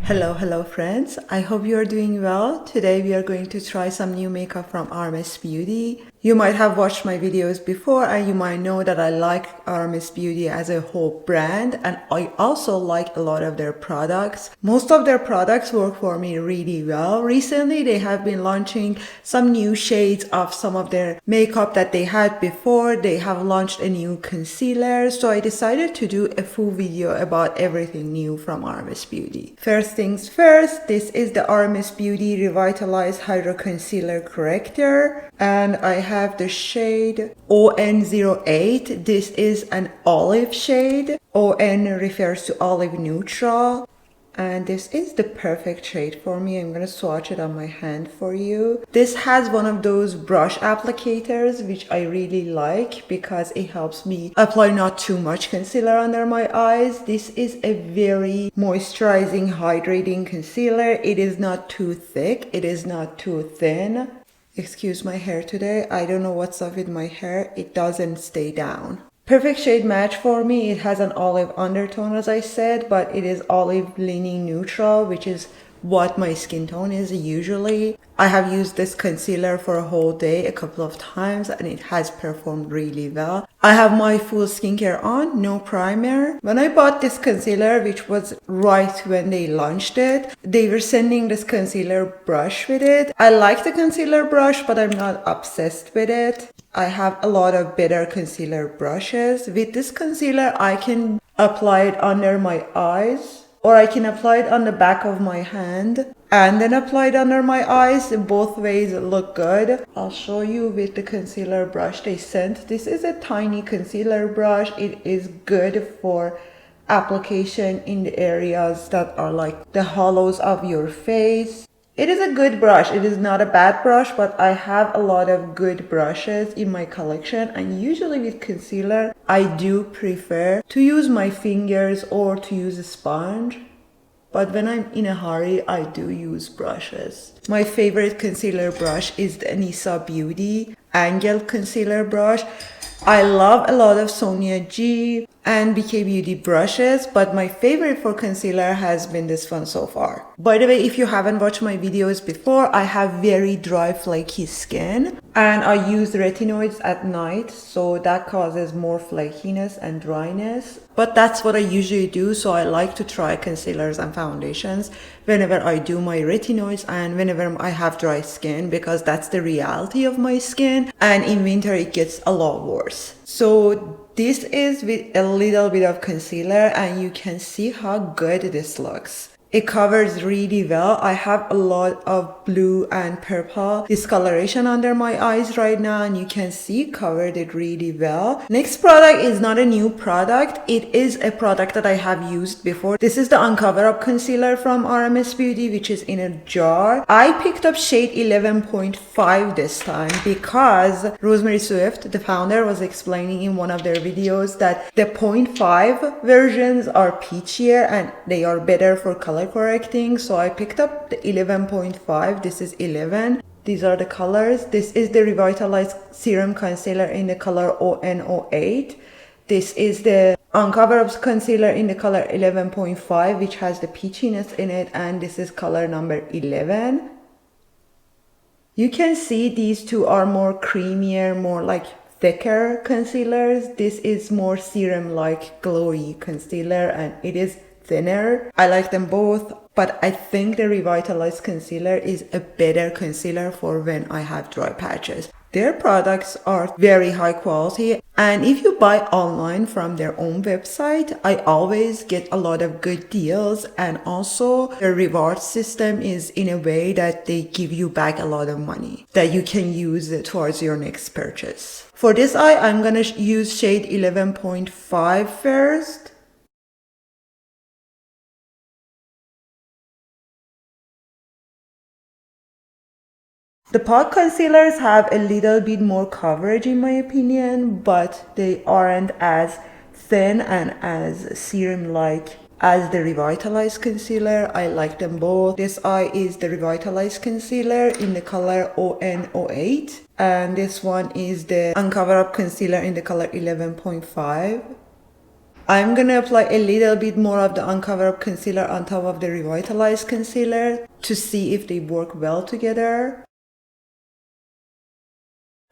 Hello friends, I hope you are doing well. Today we are going to try some new makeup from RMS Beauty. You might have watched my videos before and you might know that I like RMS Beauty as a whole brand, and I also like a lot of their products. Most of their products work for me really well. Recently they have been launching some new shades of some of their makeup that they had before. They have launched a new concealer, so I decided to do a full video about everything new from RMS Beauty. First things first, this is the RMS Beauty Revitalize Hydra Concealer Corrector, and I have the shade ON08. This is an olive shade. ON refers to olive neutral, and this is the perfect shade for me. I'm gonna swatch it on my hand for you. This has one of those brush applicators which I really like because it helps me apply not too much concealer under my eyes. This is a very moisturizing, hydrating concealer. It is not too thick, it is not too thin. Excuse my hair today, I don't know what's up with my hair, it doesn't stay down. Perfect shade match for me. It has an olive undertone as I said, but it is olive leaning neutral, which is what my skin tone is usually. I have used this concealer for a whole day a couple of times and it has performed really well. I have my full skincare on, no primer. When I bought this concealer, which was right when they launched it, they were sending this concealer brush with it. I like the concealer brush, but I'm not obsessed with it. I have a lot of better concealer brushes. With this concealer, I can apply it under my eyes, or I can apply it on the back of my hand and then apply it under my eyes. Both ways look good. I'll show you with the concealer brush they sent. This is a tiny concealer brush. It is good for application in the areas that are like the hollows of your face. It is a good brush. It is not a bad brush, but I have a lot of good brushes in my collection, and usually with concealer I do prefer to use my fingers or to use a sponge, but when I'm in a hurry I do use brushes. My favorite concealer brush is the RMS Beauty Angle Concealer Brush. I love a lot of Sonia G and BK Beauty brushes, but my favorite for concealer has been this one so far. By the way, if you haven't watched my videos before, I have very dry, flaky skin and I use retinoids at night, so that causes more flakiness and dryness. But that's what I usually do, so I like to try concealers and foundations whenever I do my retinoids and whenever I have dry skin, because that's the reality of my skin, and in winter it gets a lot worse. So this is with a little bit of concealer and you can see how good this looks. It covers really well. I have a lot of blue and purple discoloration under my eyes right now and you can see covered it really well. Next product is not a new product. It is a product that I have used before. This is the UncoverUp concealer from RMS Beauty, which is in a jar. I picked up shade 11.5 this time because Rosemary Swift, the founder, was explaining in one of their videos that the 0.5 versions are peachier and they are better for color correcting, so I picked up the 11.5. This is 11. These are the colors. This is the Revitalize Serum Concealer in the color ON08. This is the UncoverUp concealer in the color 11.5, which has the peachiness in it, and this is color number 11. You can see these two are more creamier, more like thicker concealers. This is more serum-like glowy concealer and it is thinner. I like them both, but I think the Revitalize concealer is a better concealer for when I have dry patches. Their products are very high quality, and if you buy online from their own website, I always get a lot of good deals, and also their reward system is in a way that they give you back a lot of money that you can use towards your next purchase. For this eye, I'm gonna use shade 11.5 first. The pot concealers have a little bit more coverage in my opinion, but they aren't as thin and as serum-like as the Revitalize concealer. I like them both. This eye is the Revitalize concealer in the color ON08, and this one is the UncoverUp concealer in the color 11.5. I'm gonna apply a little bit more of the UncoverUp concealer on top of the Revitalize concealer to see if they work well together.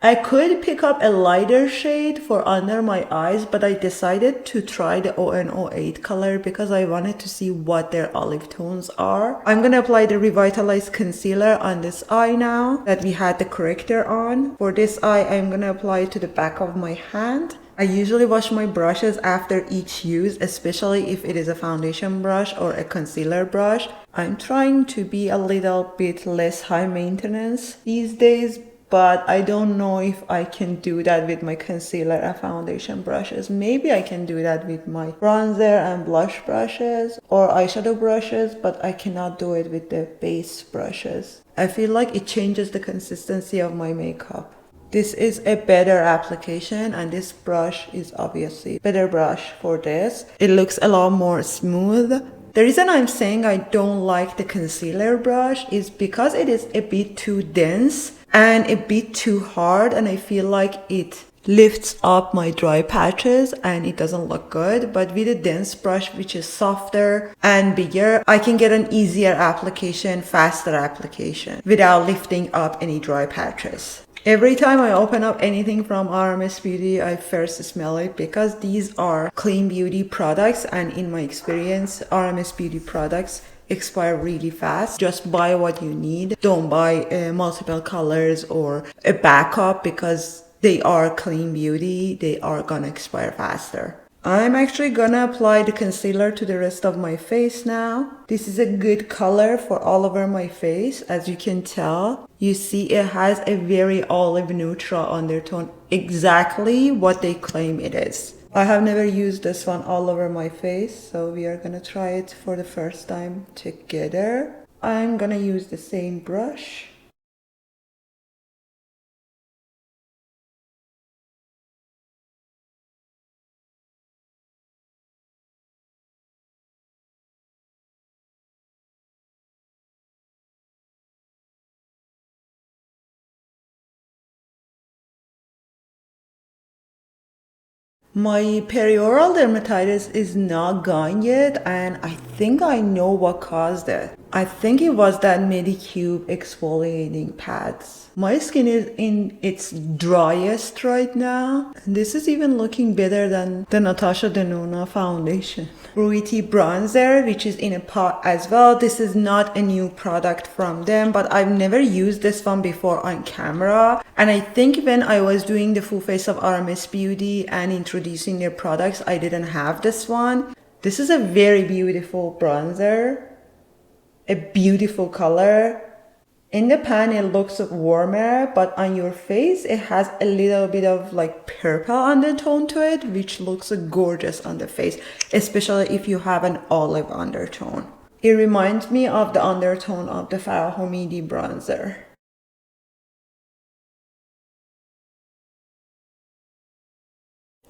I could pick up a lighter shade for under my eyes, but I decided to try the 008 color because I wanted to see what their olive tones are. I'm gonna apply the Revitalize concealer on this eye now that we had the corrector on. For this eye, I'm gonna apply it to the back of my hand. I usually wash my brushes after each use, especially if it is a foundation brush or a concealer brush. I'm trying to be a little bit less high maintenance these days, but I don't know if I can do that with my concealer and foundation brushes. Maybe I can do that with my bronzer and blush brushes or eyeshadow brushes, but I cannot do it with the base brushes. I feel like it changes the consistency of my makeup. This is a better application, and this brush is obviously a better brush for this. It looks a lot more smooth. The reason I'm saying I don't like the concealer brush is because it is a bit too dense and a bit too hard, and I feel like it lifts up my dry patches and it doesn't look good. But with a dense brush which is softer and bigger, I can get an easier application, faster application without lifting up any dry patches. Every time I open up anything from RMS Beauty, I first smell it because these are clean beauty products, and in my experience, RMS Beauty products expire really fast. Just buy what you need. Don't buy multiple colors or a backup because they are clean beauty. They are gonna expire faster. I'm actually gonna apply the concealer to the rest of my face now. This is a good color for all over my face. As you can tell, you see it has a very olive neutral undertone, exactly what they claim it is. I have never used this one all over my face, so we are gonna try it for the first time together. I'm gonna use the same brush. My perioral dermatitis is not gone yet, and I think I know what caused it. I think it was that Medicube exfoliating pads. My skin is in its driest right now. And this is even looking better than the Natasha Denona foundation. Buriti bronzer, which is in a pot as well. This is not a new product from them, but I've never used this one before on camera. And I think when I was doing the full face of RMS Beauty and introducing their products, I didn't have this one. This is a very beautiful bronzer. A beautiful color. In the pan it looks warmer, but on your face it has a little bit of like purple undertone to it, which looks gorgeous on the face, especially if you have an olive undertone. It reminds me of the undertone of the Farah Homidi bronzer.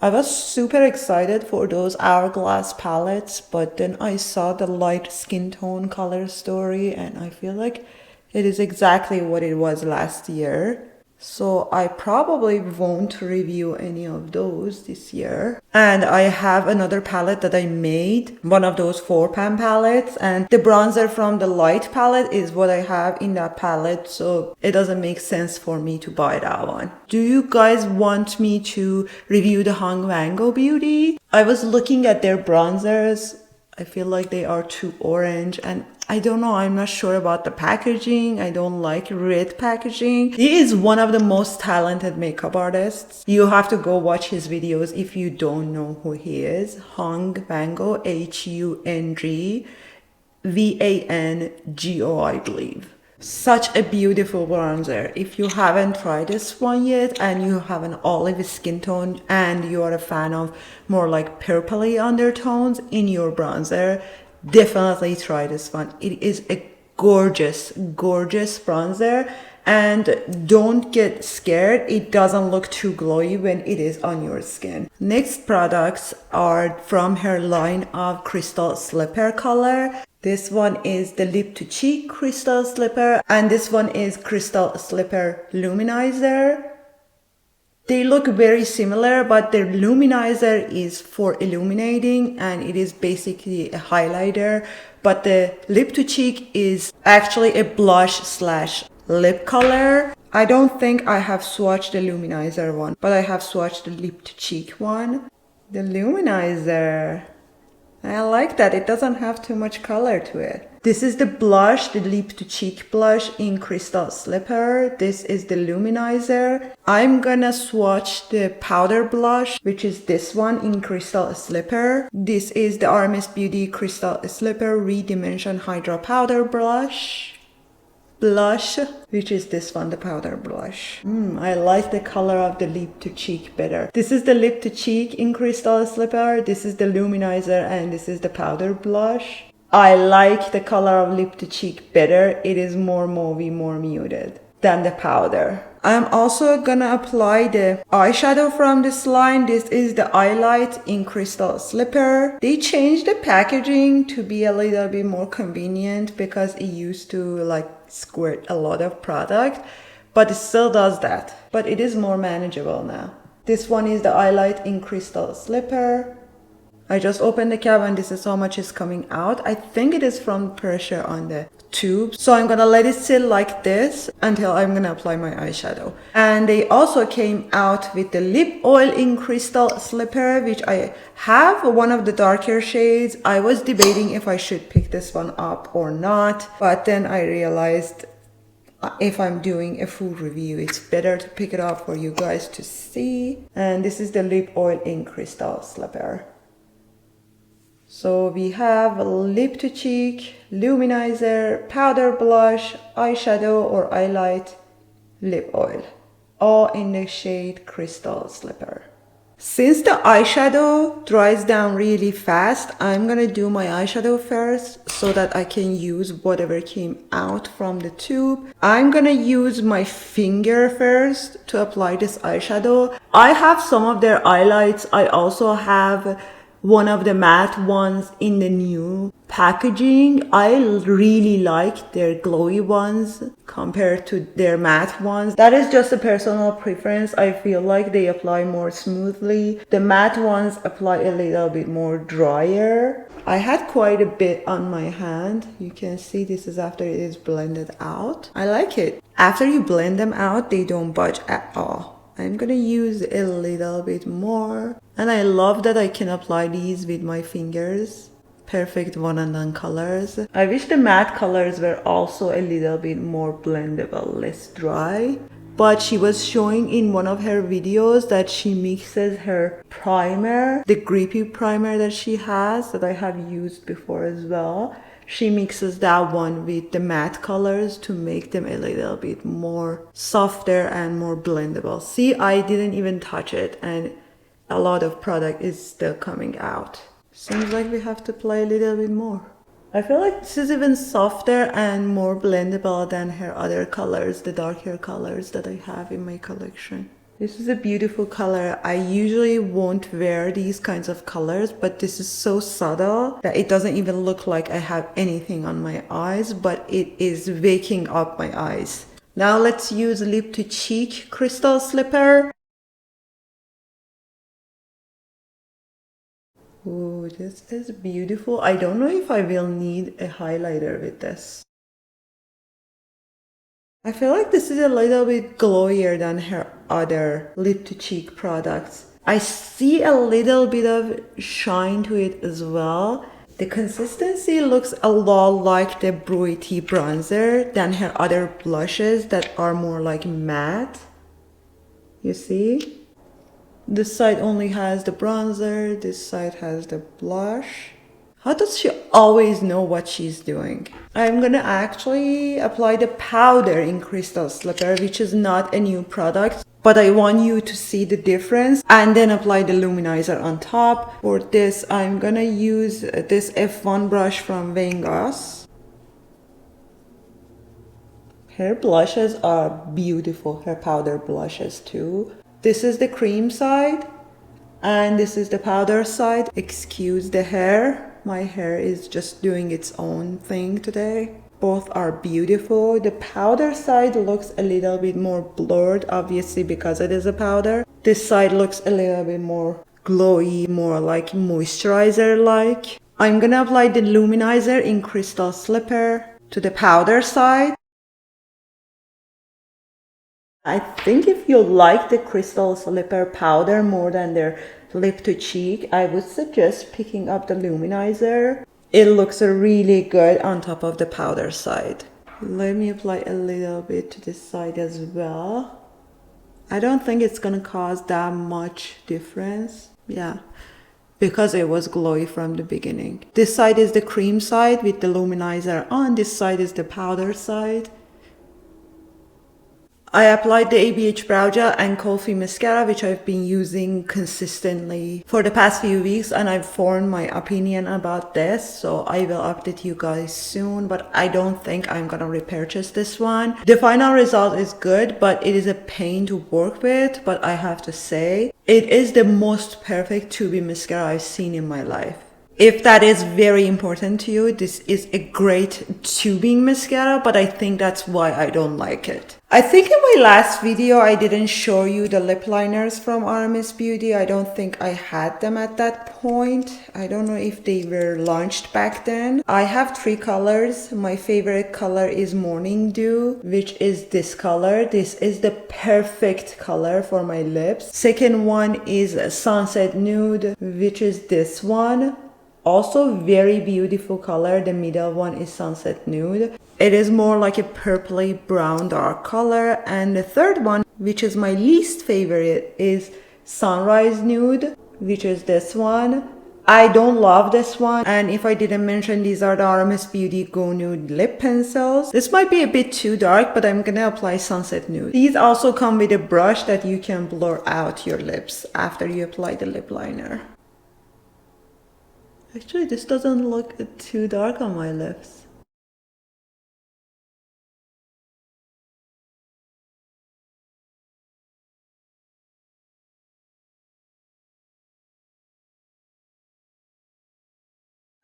I was super excited for those hourglass palettes, but then I saw the light skin tone color story and I feel like it is exactly what it was last year. So I probably won't review any of those this year. And I have another palette that I made, one of those 4-pan palettes, and the bronzer from the light palette is what I have in that palette, so it doesn't make sense for me to buy that one. Do you guys want me to review the UncoverUp Beauty? I was looking at their bronzers. I feel like they are too orange, and I don't know, I'm not sure about the packaging. I don't like red packaging. He is one of the most talented makeup artists. You have to go watch his videos if you don't know who he is. UncoverUp, HUNGVANGO, I believe. Such a beautiful bronzer. If you haven't tried this one yet and you have an olive skin tone and you are a fan of more like purpley undertones in your bronzer, definitely try this one. It is a gorgeous, gorgeous bronzer, and don't get scared. It doesn't look too glowy when it is on your skin. Next products are from her line of Crystal Slipper Color. This one is the Lip to Cheek Crystal Slipper, and this one is Crystal Slipper Luminizer. They look very similar, but the luminizer is for illuminating and it is basically a highlighter. But the lip to cheek is actually a blush slash lip color. I don't think I have swatched the luminizer one, but I have swatched the lip to cheek one. The luminizer, I like that. It doesn't have too much color to it. This is the blush, the lip to cheek blush in Crystal Slipper. This is the luminizer. I'm gonna swatch the powder blush, which is this one in Crystal Slipper. This is the RMS Beauty Crystal Slipper Redimension Hydra Powder Blush, which is this one, the powder blush. I like the color of the lip to cheek better. This is the lip to cheek in Crystal Slipper. This is the luminizer and this is the powder blush. I like the color of lip to cheek better. It is more mauvey, more muted than the powder. I'm also gonna apply the eyeshadow from this line. This is the Eyelight in Crystal Slipper. They changed the packaging to be a little bit more convenient because it used to like squirt a lot of product, but it still does that. But it is more manageable now. This one is the Eyelight in Crystal Slipper. I just opened the cap and this is how much is coming out. I think it is from pressure on the tube. So I'm gonna let it sit like this until I'm gonna apply my eyeshadow. And they also came out with the lip oil in Crystal Slipper, which I have one of the darker shades. I was debating if I should pick this one up or not, but then I realized if I'm doing a full review, it's better to pick it up for you guys to see. And this is the lip oil in Crystal Slipper. So we have lip to cheek, luminizer, powder blush, eyeshadow or eyelight, lip oil, all in the shade Crystal Slipper. Since the eyeshadow dries down really fast, I'm gonna do my eyeshadow first so that I can use whatever came out from the tube. I'm gonna use my finger first to apply this eyeshadow. I have some of their highlights. I also have one of the matte ones in the new packaging. I really like their glowy ones compared to their matte ones. That is just a personal preference. I feel like they apply more smoothly. The matte ones apply a little bit more drier. I had quite a bit on my hand. You can see this is after it is blended out. I like it. After you blend them out, they don't budge at all. I'm gonna use a little bit more. And I love that I can apply these with my fingers. Perfect one and done colors. I wish the matte colors were also a little bit more blendable, less dry. But she was showing in one of her videos that she mixes her primer, the grippy primer that she has, that I have used before as well. She mixes that one with the matte colors to make them a little bit more softer and more blendable. See, I didn't even touch it and a lot of product is still coming out. Seems like we have to apply a little bit more. I feel like this is even softer and more blendable than her other colors, the darker colors that I have in my collection. This is a beautiful color. I usually won't wear these kinds of colors, but this is so subtle that it doesn't even look like I have anything on my eyes, but it is waking up my eyes. Now let's use lip to cheek Crystal Slipper. Ooh, this is beautiful. I don't know if I will need a highlighter with this. I feel like this is a little bit glowier than her other lip to cheek products. I see a little bit of shine to it as well. The consistency looks a lot like the Buriti bronzer than her other blushes that are more like matte. You see? This side only has the bronzer, this side has the blush. How does she always know what she's doing? I'm gonna actually apply the powder in Crystal Slipper, which is not a new product, but I want you to see the difference, and then apply the luminizer on top. For this, I'm gonna use this F1 brush from Vengas. Her blushes are beautiful, her powder blushes too. This is the cream side, and this is the powder side. Excuse the hair. My hair is just doing its own thing today. Both are beautiful. The powder side looks a little bit more blurred, obviously because it is a powder. This side looks a little bit more glowy, more like moisturizer like. I'm gonna apply the luminizer in Crystal Slipper to the powder side. I think if you like the Crystal Slipper powder more than their lip to cheek, I would suggest picking up the luminizer. It looks really good on top of the powder side. Let me apply a little bit to this side as well. I don't think it's gonna cause that much difference. Yeah, because it was glowy from the beginning. This side is the cream side with the luminizer on. This side is the powder side. I applied the ABH Brow Gel and Coffee Mascara, which I've been using consistently for the past few weeks, and I've formed my opinion about this, so I will update you guys soon, but I don't think I'm gonna repurchase this one. The final result is good, but it is a pain to work with, but I have to say, it is the most perfect tubing mascara I've seen in my life. If that is very important to you, this is a great tubing mascara, but I think that's why I don't like it. I think in my last video, I didn't show you the lip liners from RMS Beauty. I don't think I had them at that point. I don't know if they were launched back then. I have 3 colors. My favorite color is Morning Dew, which is this color. This is the perfect color for my lips. Second one is Sunset Nude, which is this one. Also very beautiful color. The middle one is Sunset Nude. It is more like a purpley brown dark color. And the third one, which is my least favorite, is Sunrise Nude, which is this one. I don't love this one, and if I didn't mention, these are the RMS Beauty Go Nude lip pencils. This might be a bit too dark, but I'm gonna apply Sunset Nude. These also come with a brush that you can blur out your lips after you apply the lip liner. Actually, this doesn't look too dark on my lips.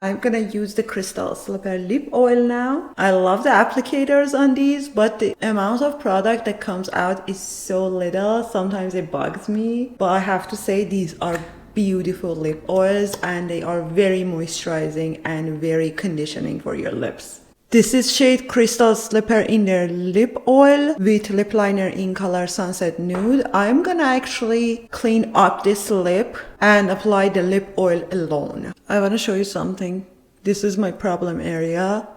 I'm gonna use the Crystal Slipper lip oil now. I love the applicators on these, but the amount of product that comes out is so little. Sometimes it bugs me, but I have to say these are beautiful lip oils and they are very moisturizing and very conditioning for your lips. This is shade Crystal Slipper in their lip oil with lip liner in color Sunset Nude. I'm gonna actually clean up this lip and apply the lip oil alone. I wanna show you something. This is my problem area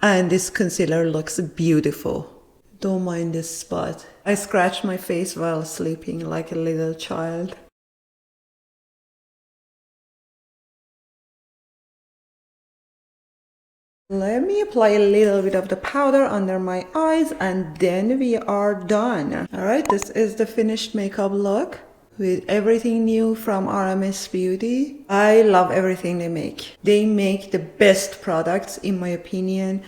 and this concealer looks beautiful. Don't mind this spot. I scratched my face while sleeping like a little child. Let me apply a little bit of the powder under my eyes and then we are done. Alright, this is the finished makeup look with everything new from RMS Beauty. I love everything they make. They make the best products, in my opinion,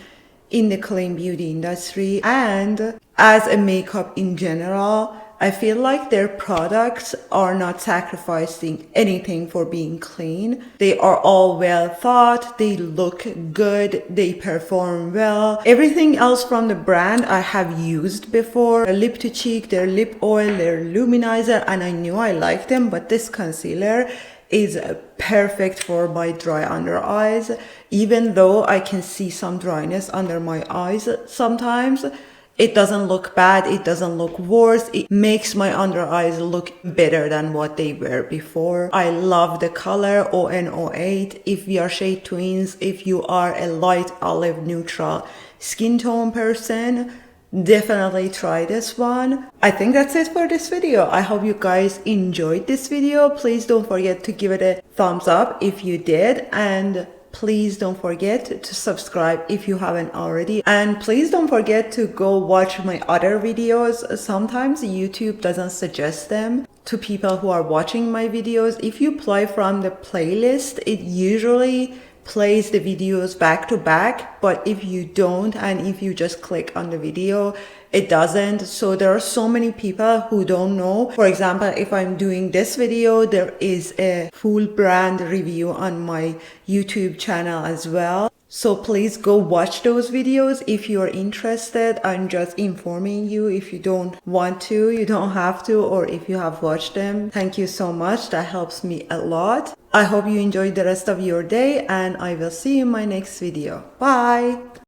in the clean beauty industry, and as a makeup in general. I feel like their products are not sacrificing anything for being clean. They are all well thought, they look good, they perform well. Everything else from the brand I have used before. Their lip to cheek, their lip oil, their luminizer, and I knew I liked them, but this concealer is perfect for my dry under eyes. Even though I can see some dryness under my eyes sometimes, it doesn't look bad, it doesn't look worse, it makes my under eyes look better than what they were before. I love the color ON08. If you are shade twins, if you are a light olive neutral skin tone person, definitely try this one. I think that's it for this video. I hope you guys enjoyed this video. Please don't forget to give it a thumbs up if you did, and please don't forget to subscribe if you haven't already, and please don't forget to go watch my other videos. Sometimes YouTube doesn't suggest them to people who are watching my videos. If you play from the playlist, it usually plays the videos back to back, but if you don't and if you just click on the video, it doesn't. So there are so many people who don't know. For example, if I'm doing this video, there is a full brand review on my YouTube channel as well. So please go watch those videos if you're interested. I'm just informing you. If you don't want to, you don't have to, or if you have watched them, thank you so much. That helps me a lot. I hope you enjoyed the rest of your day, and I will see you in my next video. Bye!